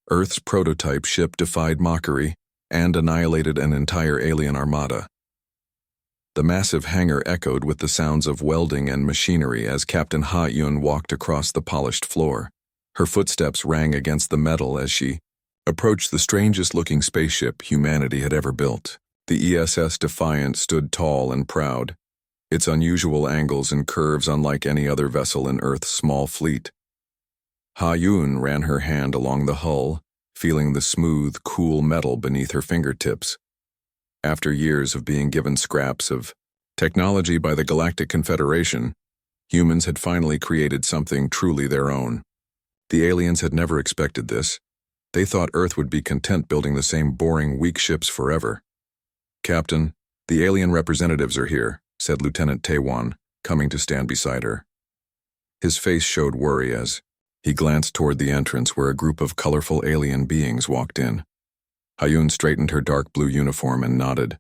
Earth's prototype ship Defied Mockery and annihilated an entire alien armada. The massive hangar echoed with the sounds of welding and machinery as Captain Ha-Yun walked across the polished floor. Her footsteps rang against the metal as she approached the strangest-looking spaceship humanity had ever built. The ESS Defiant stood tall and proud, its unusual angles and curves unlike any other vessel in Earth's small fleet. Ha-Yun ran her hand along the hull, feeling the smooth, cool metal beneath her fingertips. After years of being given scraps of technology by the Galactic Confederation, humans had finally created something truly their own. The aliens had never expected this. They thought Earth would be content building the same boring, weak ships forever. "Captain, the alien representatives are here," said Lieutenant Taewon, coming to stand beside her. His face showed worry as he glanced toward the entrance where a group of colorful alien beings walked in. Ha-Yun straightened her dark blue uniform and nodded.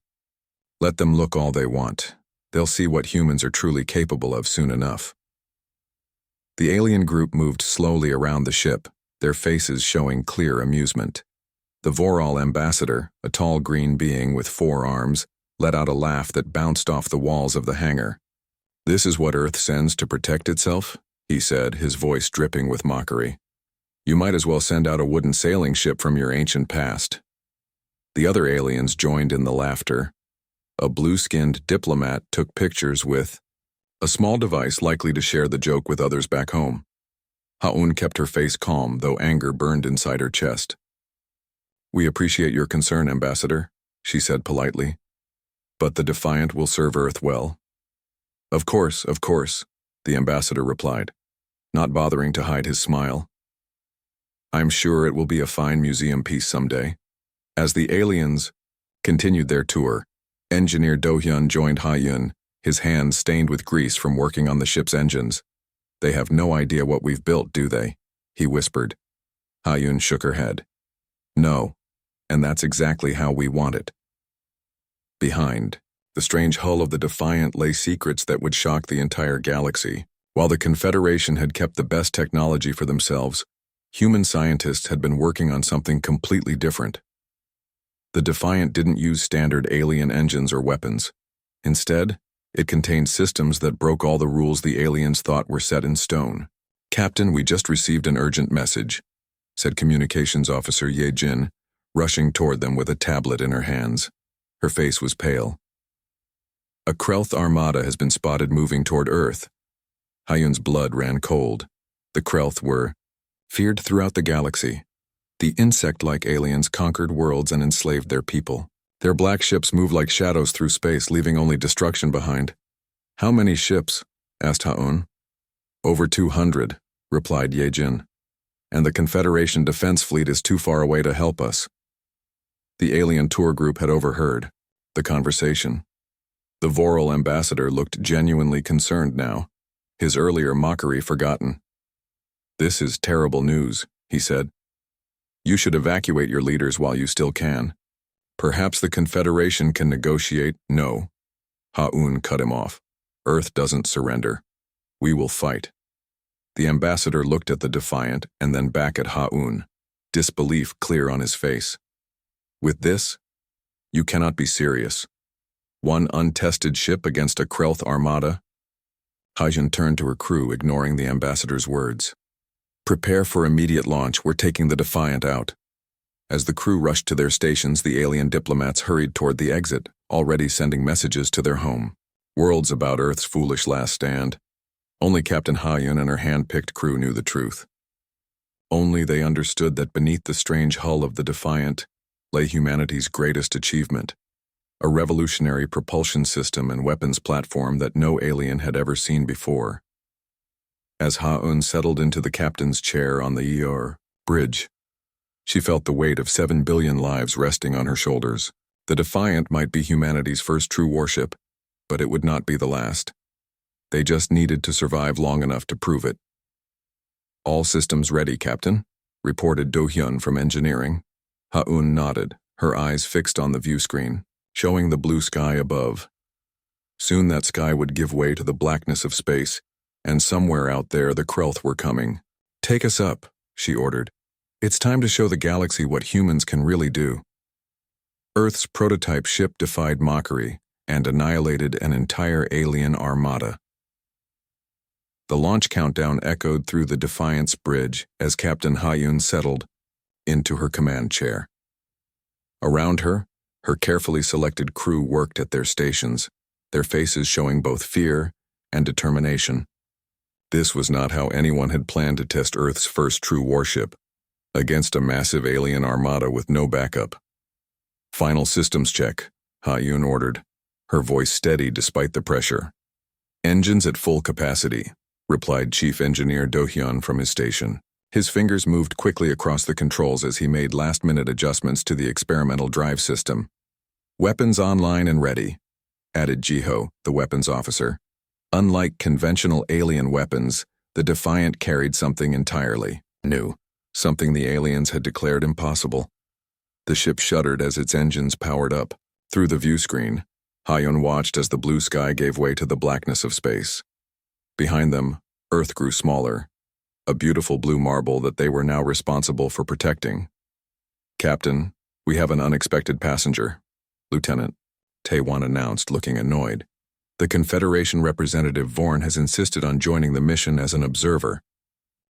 "Let them look all they want. They'll see what humans are truly capable of soon enough." The alien group moved slowly around the ship, their faces showing clear amusement. The Voral ambassador, a tall green being with 4 arms, let out a laugh that bounced off the walls of the hangar. "This is what Earth sends to protect itself?" he said, his voice dripping with mockery. "You might as well send out a wooden sailing ship from your ancient past." The other aliens joined in the laughter. A blue-skinned diplomat took pictures with a small device likely to share the joke with others back home. Ha-Yun kept her face calm, though anger burned inside her chest. "We appreciate your concern, Ambassador," she said politely. "But the Defiant will serve Earth well." Of course," the ambassador replied, not bothering to hide his smile. "I'm sure it will be a fine museum piece someday." As the aliens continued their tour, Engineer Do-hyun joined Ha-Yun, his hands stained with grease from working on the ship's engines. "They have no idea what we've built, do they?" he whispered. Ha-Yun shook her head. "No, and that's exactly how we want it." Behind the strange hull of the Defiant lay secrets that would shock the entire galaxy. While the Confederation had kept the best technology for themselves, human scientists had been working on something completely different. The Defiant didn't use standard alien engines or weapons. Instead, it contained systems that broke all the rules the aliens thought were set in stone. "Captain, we just received an urgent message," said Communications Officer Ye Jin, rushing toward them with a tablet in her hands. Her face was pale. "A Krelth armada has been spotted moving toward Earth." Ha-Yun's blood ran cold. The Krelth were feared throughout the galaxy. The insect-like aliens conquered worlds and enslaved their people. Their black ships moved like shadows through space, leaving only destruction behind. "How many ships?" asked Ha-Yun. "Over 200, replied Ye Jin. "And the Confederation Defense Fleet is too far away to help us." The alien tour group had overheard the conversation. The Voral ambassador looked genuinely concerned now, his earlier mockery forgotten. "This is terrible news," he said. "You should evacuate your leaders while you still can. Perhaps the Confederation can negotiate." "No," Ha-Yun cut him off. "Earth doesn't surrender. We will fight." The ambassador looked at the Defiant and then back at Ha-Yun, disbelief clear on his face. "With this? You cannot be serious. One untested ship against a Krelth armada?" Ha-Yun turned to her crew, ignoring the ambassador's words. "Prepare for immediate launch. We're taking the Defiant out." As the crew rushed to their stations, the alien diplomats hurried toward the exit, already sending messages to their home. Worlds about Earth's foolish last stand. Only Captain Ha-Yun and her hand-picked crew knew the truth. Only they understood that beneath the strange hull of the Defiant lay humanity's greatest achievement, a revolutionary propulsion system and weapons platform that no alien had ever seen before. As Ha-Yun settled into the captain's chair on the Yor bridge, she felt the weight of 7 billion lives resting on her shoulders. The Defiant might be humanity's first true warship, but it would not be the last. They just needed to survive long enough to prove it. "All systems ready, Captain," reported Do-hyun from engineering. Ha-Yun nodded, her eyes fixed on the view screen, showing the blue sky above. Soon that sky would give way to the blackness of space, and somewhere out there the Krelth were coming. "Take us up," she ordered. It's time to show the galaxy what humans can really do. Earth's prototype ship defied mockery and annihilated an entire alien armada. The launch countdown echoed through the Defiance Bridge as Captain Ha-Yun settled into her command chair. Around her, her carefully selected crew worked at their stations, their faces showing both fear and determination. This was not how anyone had planned to test Earth's first true warship, against a massive alien armada with no backup. "Final systems check," Ha-Yun ordered, her voice steady despite the pressure. "Engines at full capacity," replied Chief Engineer Do-hyun from his station. His fingers moved quickly across the controls as he made last-minute adjustments to the experimental drive system. "Weapons online and ready," added Jiho, the weapons officer. Unlike conventional alien weapons, the Defiant carried something entirely new, something the aliens had declared impossible. The ship shuddered as its engines powered up. Through the view screen, Ha-Yun watched as the blue sky gave way to the blackness of space. Behind them, Earth grew smaller, a beautiful blue marble that they were now responsible for protecting. "Captain, we have an unexpected passenger," Lieutenant Taewon announced, looking annoyed. "The Confederation representative Vorn has insisted on joining the mission as an observer."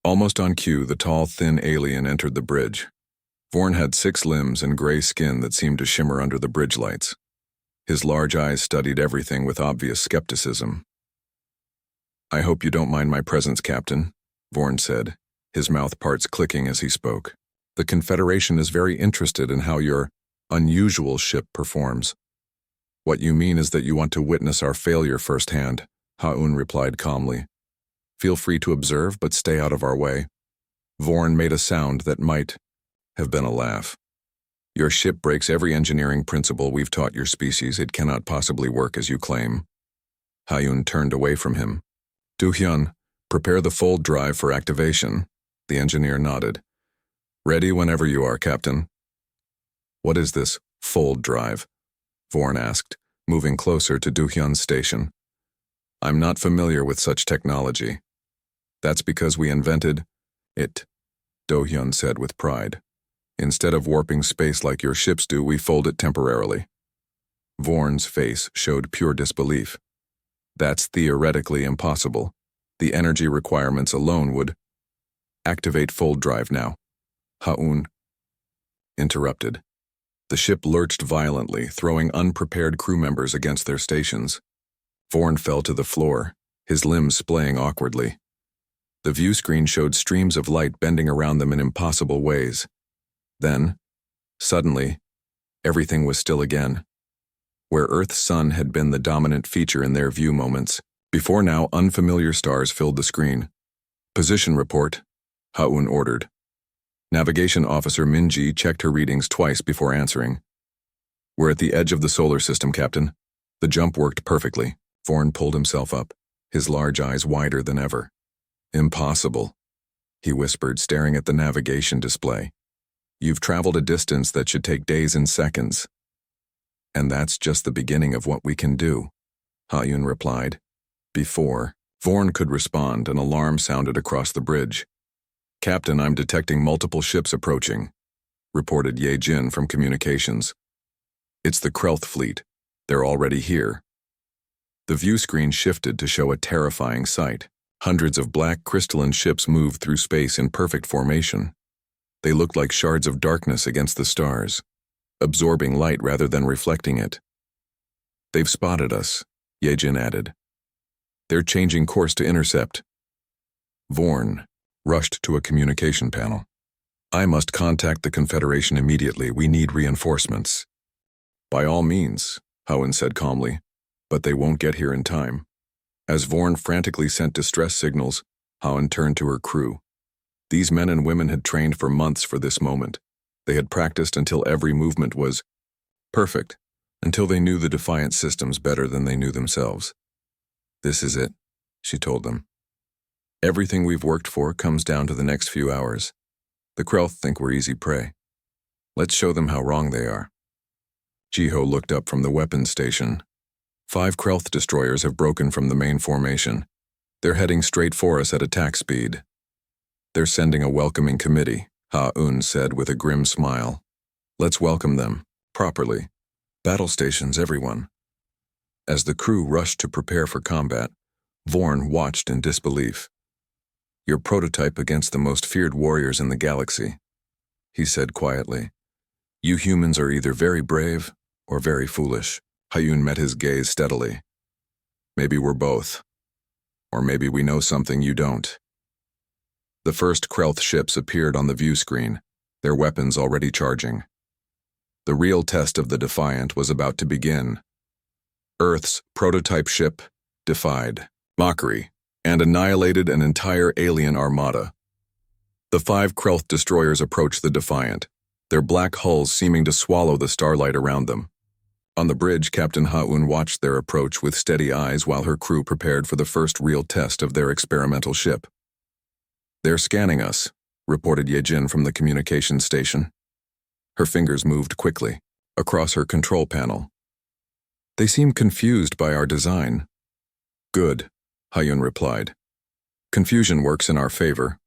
Almost on cue, the tall, thin alien entered the bridge. Vorn had 6 limbs and gray skin that seemed to shimmer under the bridge lights. His large eyes studied everything with obvious skepticism. "I hope you don't mind my presence, Captain," Vorn said, his mouth parts clicking as he spoke. "The Confederation is very interested in how your unusual ship performs." "What you mean is that you want to witness our failure firsthand," Ha-Yun replied calmly. "Feel free to observe, but stay out of our way." Vorn made a sound that might have been a laugh. "Your ship breaks every engineering principle we've taught your species. It cannot possibly work as you claim." Ha-Yun turned away from him. "Do-hyun, prepare the fold drive for activation." The engineer nodded. "Ready whenever you are, Captain." "What is this fold drive?" Vorn asked, moving closer to Do-hyun's station. "I'm not familiar with such technology." "That's because we invented it," Do-hyun said with pride. "Instead of warping space like your ships do, we fold it temporarily." Vorn's face showed pure disbelief. "That's theoretically impossible. The energy requirements alone would—" "Activate fold drive now," Ha-Yun interrupted. The ship lurched violently, throwing unprepared crew members against their stations. Vorn fell to the floor, his limbs splaying awkwardly. The view screen showed streams of light bending around them in impossible ways. Then, suddenly, everything was still again. Where Earth's sun had been the dominant feature in their view moments, before now unfamiliar stars filled the screen. "Position report," Ha-Yun ordered. Navigation Officer Minji checked her readings twice before answering. "We're at the edge of the solar system, Captain." The jump worked perfectly. Vorn pulled himself up, his large eyes wider than ever. "Impossible," he whispered, staring at the navigation display. "You've traveled a distance that should take days and seconds." "And that's just the beginning of what we can do," Ha-Yun replied. Before Vorn could respond, an alarm sounded across the bridge. "Captain, I'm detecting multiple ships approaching," reported Ye-Jin from communications. "It's the Krelth fleet. They're already here." The view screen shifted to show a terrifying sight. Hundreds of black crystalline ships moved through space in perfect formation. They looked like shards of darkness against the stars, absorbing light rather than reflecting it. "They've spotted us," Ye-Jin added. "They're changing course to intercept." Vorn rushed to a communication panel. "I must contact the Confederation immediately. We need reinforcements." "By all means," Ha-Yun said calmly, "but they won't get here in time." As Vorn frantically sent distress signals, Ha-Yun turned to her crew. These men and women had trained for months for this moment. They had practiced until every movement was perfect, until they knew the Defiant systems better than they knew themselves. "This is it," she told them. "Everything we've worked for comes down to the next few hours. The Krelth think we're easy prey. Let's show them how wrong they are." Jiho looked up from the weapons station. 5 Krelth destroyers have broken from the main formation. They're heading straight for us at attack speed. "They're sending a welcoming committee," Ha-Un said with a grim smile. Let's welcome them, properly. Battle stations, everyone. As the crew rushed to prepare for combat, Vorn watched in disbelief. Your prototype against the most feared warriors in the galaxy, he said quietly. You humans are either very brave or very foolish. Ha-Un met his gaze steadily. Maybe we're both. Or maybe we know something you don't. The first Krelth ships appeared on the view screen, their weapons already charging. The real test of the Defiant was about to begin. Earth's prototype ship, Defied Mockery, and annihilated an entire alien armada. The 5 Krelth destroyers approached the Defiant, their black hulls seeming to swallow the starlight around them. On the bridge, Captain Ha-Un watched their approach with steady eyes while her crew prepared for the first real test of their experimental ship. They're scanning us, reported Yejin from the communications station. Her fingers moved quickly across her control panel. They seem confused by our design. Good, Ha-Un replied. Confusion works in our favor.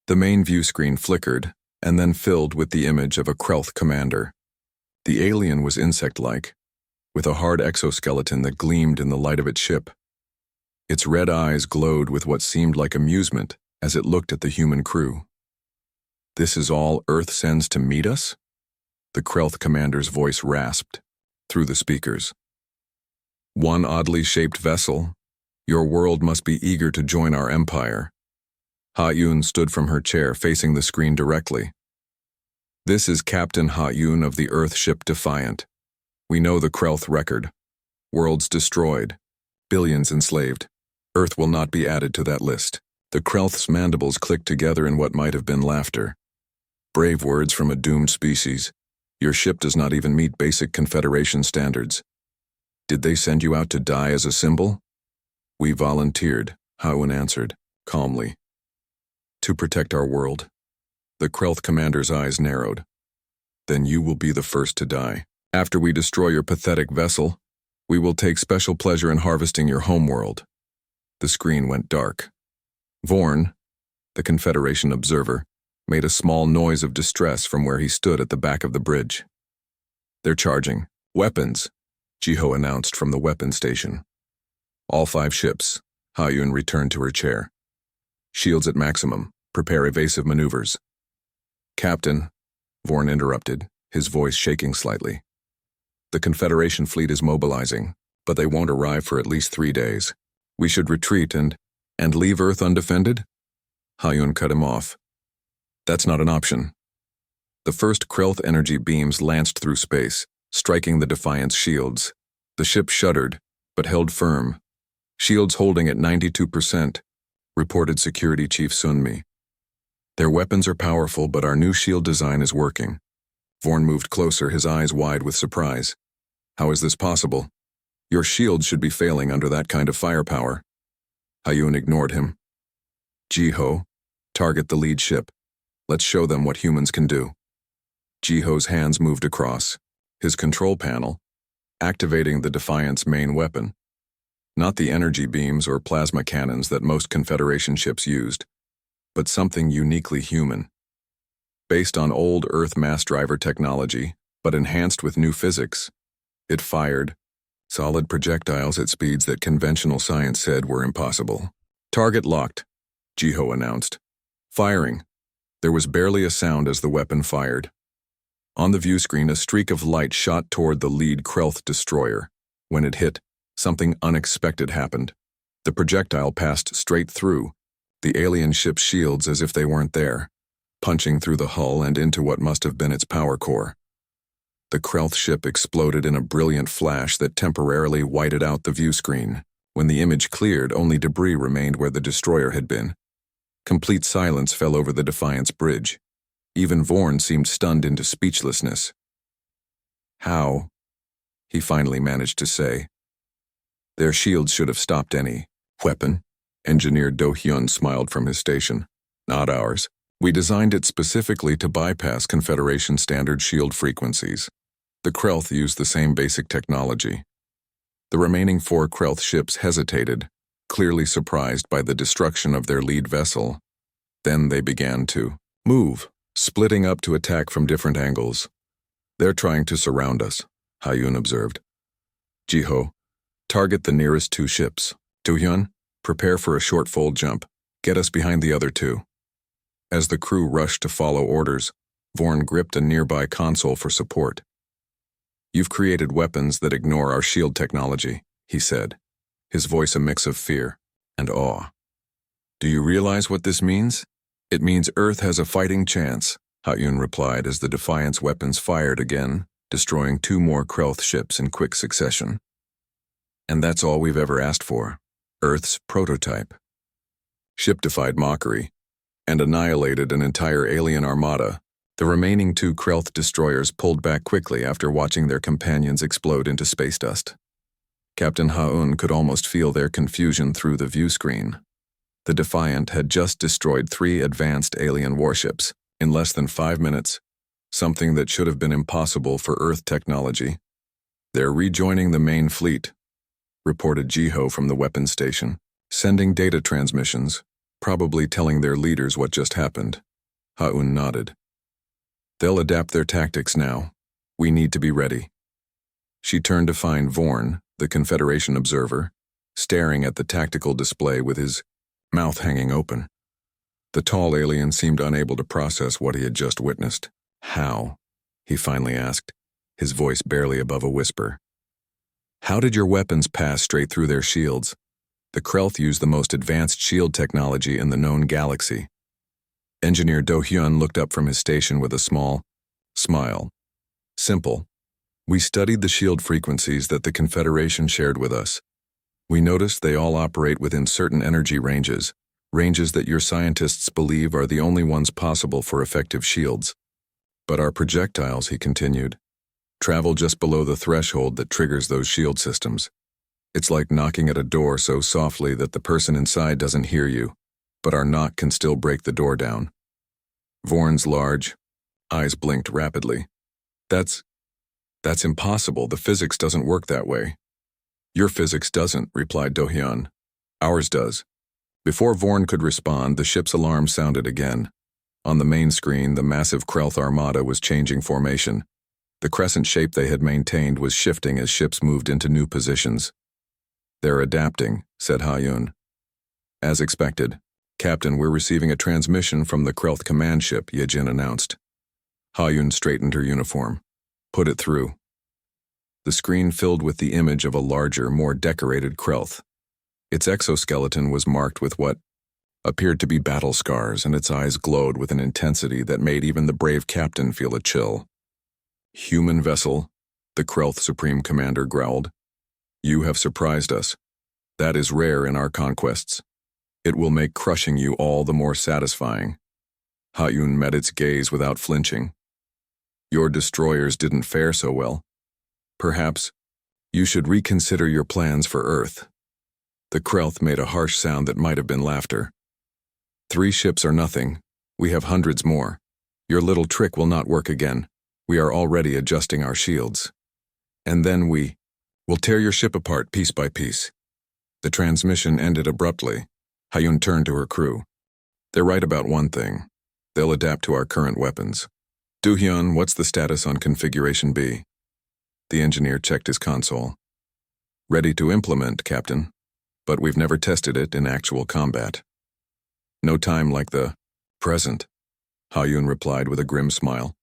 The main view screen flickered and then filled with the image of a Krelth commander. The alien was insect-like, with a hard exoskeleton that gleamed in the light of its ship. Its red eyes glowed with what seemed like amusement as it looked at the human crew. This is all Earth sends to meet us? The Krelth commander's voice rasped through the speakers. One oddly shaped vessel. Your world must be eager to join our empire. Ha-Un stood from her chair facing the screen directly. This is Captain Ha-Un of the Earth ship Defiant. We know the Krelth record. Worlds destroyed. Billions enslaved. Earth will not be added to that list. The Krelth's mandibles clicked together in what might have been laughter. Brave words from a doomed species. Your ship does not even meet basic Confederation standards. Did they send you out to die as a symbol? We volunteered, Ha-Un answered, calmly. To protect our world. The Krelth commander's eyes narrowed. Then you will be the first to die. After we destroy your pathetic vessel, we will take special pleasure in harvesting your homeworld. The screen went dark. Vorn, the Confederation observer, made a small noise of distress from where he stood at the back of the bridge. They're charging. Weapons, Jiho announced from the weapon station. All 5 ships. Ha-Un returned to her chair. Shields at maximum. Prepare evasive maneuvers. Captain, Vorn interrupted, his voice shaking slightly. The Confederation fleet is mobilizing, but they won't arrive for at least 3 days. We should retreat and leave Earth undefended? Ha-Un cut him off. That's not an option. The first Krelth energy beams lanced through space, striking the Defiant's shields. The ship shuddered, but held firm. Shields holding at 92%, reported Security Chief Sunmi. Their weapons are powerful, but our new shield design is working. Vorn moved closer, his eyes wide with surprise. How is this possible? Your shields should be failing under that kind of firepower. Ha-Un ignored him. Jiho, target the lead ship. Let's show them what humans can do. Jiho's hands moved across, his control panel, activating the Defiant's main weapon. Not the energy beams or plasma cannons that most Confederation ships used, but something uniquely human. Based on old Earth mass driver technology, but enhanced with new physics, it fired solid projectiles at speeds that conventional science said were impossible. Target locked, Jiho announced. Firing. There was barely a sound as the weapon fired. On the view screen, a streak of light shot toward the lead Krelth destroyer. When it hit, something unexpected happened. The projectile passed straight through the alien ship's shields as if they weren't there, punching through the hull and into what must have been its power core. The Krelth ship exploded in a brilliant flash that temporarily whited out the view screen. When the image cleared, only debris remained where the destroyer had been. Complete silence fell over the Defiant's bridge. Even Vorn seemed stunned into speechlessness. How? He finally managed to say. Their shields should have stopped any weapon. Engineer Do-hyun smiled from his station. Not ours. We designed it specifically to bypass Confederation standard shield frequencies. The Krelth used the same basic technology. The remaining 4 Krelth ships hesitated, clearly surprised by the destruction of their lead vessel. Then they began to move, splitting up to attack from different angles. They're trying to surround us, Ha-Yun observed. Ji-ho, target the nearest two ships. Do-hyun, prepare for a short fold jump. Get us behind the other two. As the crew rushed to follow orders, Vorn gripped a nearby console for support. You've created weapons that ignore our shield technology, he said, his voice a mix of fear and awe. Do you realize what this means? It means Earth has a fighting chance, Ha-Yun replied as the Defiance weapons fired again, destroying two more Krelth ships in quick succession. And that's all we've ever asked for, Earth's prototype. Ship Defied Mockery and annihilated an entire alien armada. The remaining two Krelth destroyers pulled back quickly after watching their companions explode into space dust. Captain Ha-Un could almost feel their confusion through the view screen. The Defiant had just destroyed 3 advanced alien warships in less than 5 minutes, something that should have been impossible for Earth technology. They're rejoining the main fleet, reported Ji-ho from the weapons station, sending data transmissions, probably telling their leaders what just happened. Ha-Un nodded. They'll adapt their tactics now. We need to be ready. She turned to find Vorn, the Confederation observer, staring at the tactical display with his mouth hanging open. The tall alien seemed unable to process what he had just witnessed. How? He finally asked, his voice barely above a whisper. How did your weapons pass straight through their shields? The Krelth use the most advanced shield technology in the known galaxy. Engineer Do-hyun looked up from his station with a small smile. Simple. We studied the shield frequencies that the Confederation shared with us. We noticed they all operate within certain energy ranges that your scientists believe are the only ones possible for effective shields. But our projectiles, he continued, travel just below the threshold that triggers those shield systems. It's like knocking at a door so softly that the person inside doesn't hear you, but our knock can still break the door down. Vorn's large eyes blinked rapidly. That's impossible. The physics doesn't work that way. Your physics doesn't, replied Do-hyun. Ours does. Before Vorn could respond, the ship's alarm sounded again. On the main screen, the massive Krelth armada was changing formation. The crescent shape they had maintained was shifting as ships moved into new positions. They're adapting, said Ha-Yun. As expected. Captain, we're receiving a transmission from the Krelth command ship, Ye-jin announced. Ha-Yun straightened her uniform. Put it through. The screen filled with the image of a larger, more decorated Krelth. Its exoskeleton was marked with what appeared to be battle scars, and its eyes glowed with an intensity that made even the brave captain feel a chill. Human vessel, the Krelth Supreme Commander growled. You have surprised us. That is rare in our conquests. It will make crushing you all the more satisfying. Ha-Yun met its gaze without flinching. Your destroyers didn't fare so well. Perhaps you should reconsider your plans for Earth. The Krelth made a harsh sound that might have been laughter. 3 ships are nothing. We have hundreds more. Your little trick will not work again. We are already adjusting our shields. And then we'll tear your ship apart piece by piece. The transmission ended abruptly. Ha-Yun turned to her crew. They're right about one thing. They'll adapt to our current weapons. Do-hyun, what's the status on Configuration B? The engineer checked his console. Ready to implement, Captain. But we've never tested it in actual combat. No time like the present, Ha-Yun replied with a grim smile.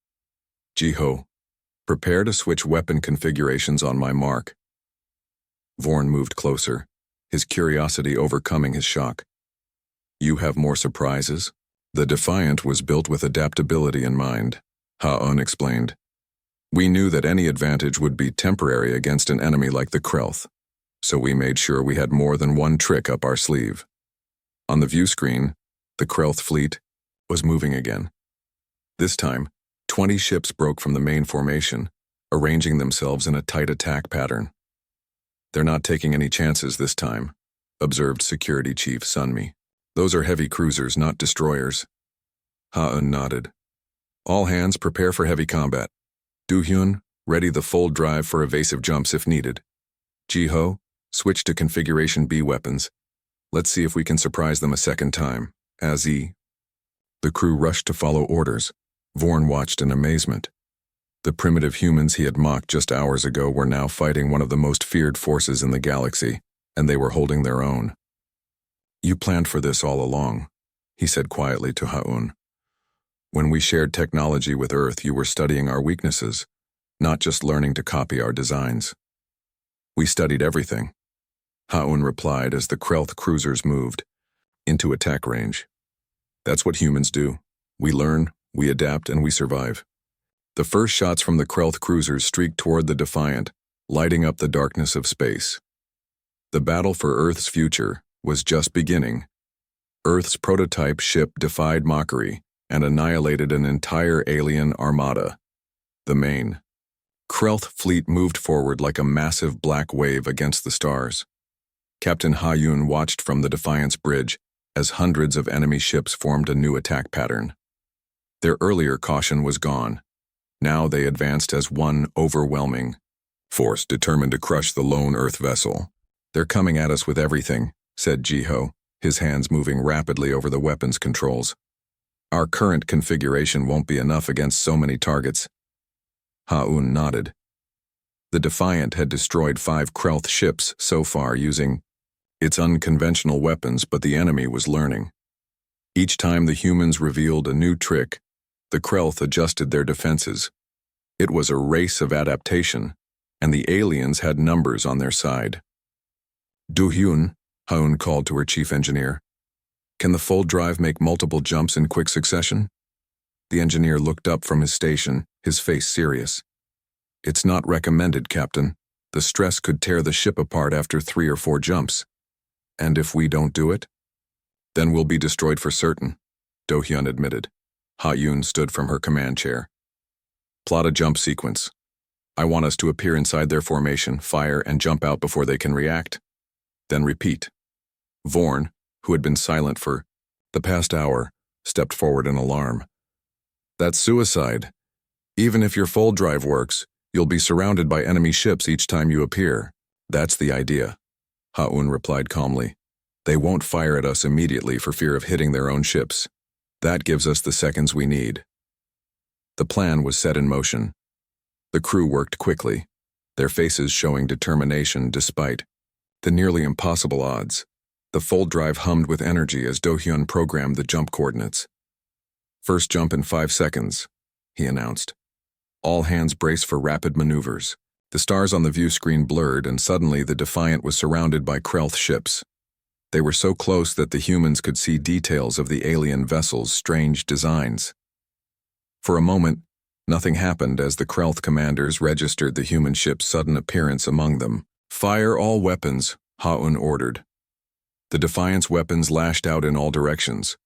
Ji-ho, prepare to switch weapon configurations on my mark. Vorn moved closer, his curiosity overcoming his shock. You have more surprises? The Defiant was built with adaptability in mind, Ha-Un explained. We knew that any advantage would be temporary against an enemy like the Krelth, so we made sure we had more than one trick up our sleeve. On the view screen, the Krelth fleet was moving again. This time, 20 ships broke from the main formation, arranging themselves in a tight attack pattern. They're not taking any chances this time, observed Security Chief Sunmi. Those are heavy cruisers, not destroyers. Ha-Un nodded. All hands prepare for heavy combat. Do-hyun, ready the fold drive for evasive jumps if needed. Ji-ho, switch to Configuration B weapons. Let's see if we can surprise them a second time. The crew rushed to follow orders, Vorn watched in amazement. The primitive humans he had mocked just hours ago were now fighting one of the most feared forces in the galaxy, and they were holding their own. "You planned for this all along," he said quietly to Ha'un. "When we shared technology with Earth, you were studying our weaknesses, not just learning to copy our designs." "We studied everything," Ha'un replied as the Krelth cruisers moved into attack range. "That's what humans do. We learn, we adapt, and we survive." The first shots from the Krelth cruisers streaked toward the Defiant, lighting up the darkness of space. The battle for Earth's future was just beginning. Earth's prototype ship defied Mockery and annihilated an entire alien armada. The main Krelth fleet moved forward like a massive black wave against the stars. Captain Ha'un watched from the Defiant's bridge as hundreds of enemy ships formed a new attack pattern. Their earlier caution was gone. Now they advanced as one overwhelming force determined to crush the lone Earth vessel. "They're coming at us with everything," said Jiho, his hands moving rapidly over the weapons controls. "Our current configuration won't be enough against so many targets." Ha'un nodded. The Defiant had destroyed 5 Krelth ships so far using its unconventional weapons, but the enemy was learning. Each time the humans revealed a new trick, the Krelth adjusted their defenses. It was a race of adaptation, and the aliens had numbers on their side. "Du-hyun," Ha'un called to her chief engineer. "Can the full drive make multiple jumps in quick succession?" The engineer looked up from his station, his face serious. "It's not recommended, Captain. The stress could tear the ship apart after 3 or 4 jumps. And if we don't do it? Then we'll be destroyed for certain," Do-hyun admitted. Ha'un stood from her command chair. "Plot a jump sequence. I want us to appear inside their formation, fire, and jump out before they can react. Then repeat." Vorn, who had been silent for the past hour, stepped forward in alarm. "That's suicide. Even if your full drive works, you'll be surrounded by enemy ships each time you appear." "That's the idea," Ha'un replied calmly. "They won't fire at us immediately for fear of hitting their own ships. That gives us the seconds we need." The plan was set in motion. The crew worked quickly, their faces showing determination despite the nearly impossible odds. The full drive hummed with energy as Do-hyun programmed the jump coordinates. "First jump in 5 seconds, he announced. All hands brace for rapid maneuvers. The stars on the view screen blurred, and suddenly the Defiant was surrounded by Krelth ships. They were so close that the humans could see details of the alien vessel's strange designs. For a moment, nothing happened as the Krelth commanders registered the human ship's sudden appearance among them. "Fire all weapons," Ha'un ordered. The Defiant's weapons lashed out in all directions.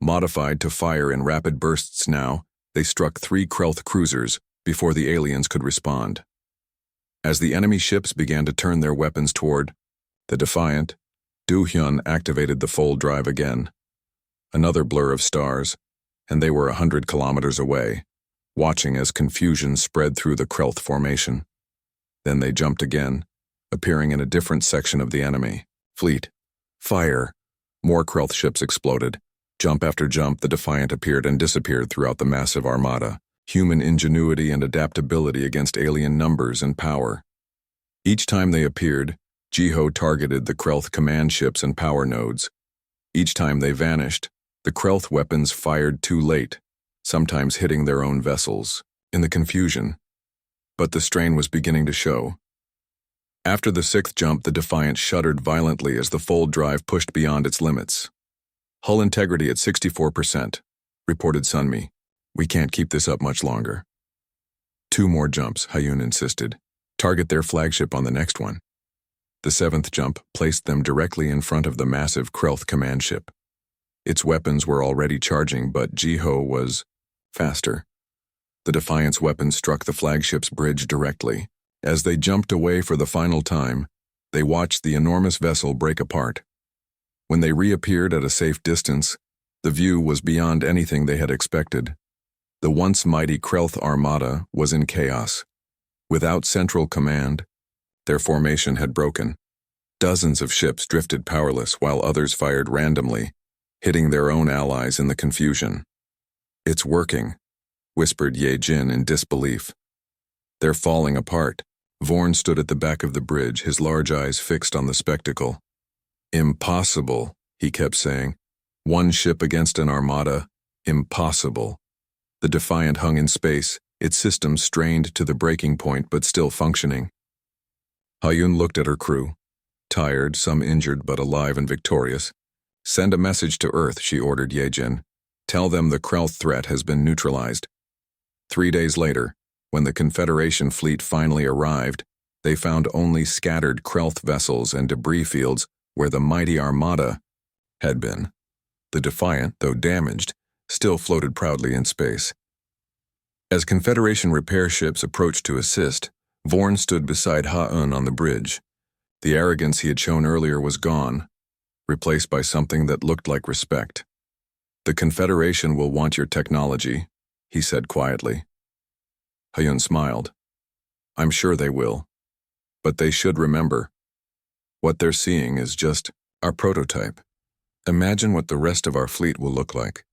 Modified to fire in rapid bursts now, they struck 3 Krelth cruisers before the aliens could respond. As the enemy ships began to turn their weapons toward the Defiant, Do-hyun activated the full drive again. Another blur of stars, and they were 100 kilometers away, watching as confusion spread through the Krelth formation. Then they jumped again, appearing in a different section of the enemy fleet. Fire! More Krelth ships exploded. Jump after jump, the Defiant appeared and disappeared throughout the massive armada. Human ingenuity and adaptability against alien numbers and power. Each time they appeared, Jiho targeted the Krelth command ships and power nodes. Each time they vanished, the Krelth weapons fired too late, sometimes hitting their own vessels, in the confusion. But the strain was beginning to show. After the 6th jump, the Defiant shuddered violently as the full drive pushed beyond its limits. "Hull integrity at 64%, reported Sunmi. "We can't keep this up much longer." 2 more jumps, Ha'un insisted. "Target their flagship on the next one." The 7th jump placed them directly in front of the massive Krelth command ship. Its weapons were already charging, but Jiho was faster. The Defiant's weapons struck the flagship's bridge directly. As they jumped away for the final time, they watched the enormous vessel break apart. When they reappeared at a safe distance, the view was beyond anything they had expected. The once mighty Krelth Armada was in chaos. Without central command, their formation had broken. Dozens of ships drifted powerless while others fired randomly, hitting their own allies in the confusion. "It's working," whispered Ye Jin in disbelief. They're falling apart. Vorn stood at the back of the bridge, his large eyes fixed on the spectacle. Impossible, he kept saying. One ship against an armada. Impossible. The Defiant hung in space, its systems strained to the breaking point but still functioning. Hayun looked at her crew. Tired, some injured but alive and victorious. Send a message to Earth, she ordered Ye Jin. Tell them the Krelth threat has been neutralized. 3 days later, when the Confederation fleet finally arrived, they found only scattered Krelth vessels and debris fields where the mighty Armada had been. The Defiant, though damaged, still floated proudly in space. As Confederation repair ships approached to assist, Vorn stood beside Ha-Un on the bridge. The arrogance he had shown earlier was gone, replaced by something that looked like respect. The Confederation will want your technology, he said quietly. Ha-Un smiled. I'm sure they will. But they should remember. What they're seeing is just our prototype. Imagine what the rest of our fleet will look like.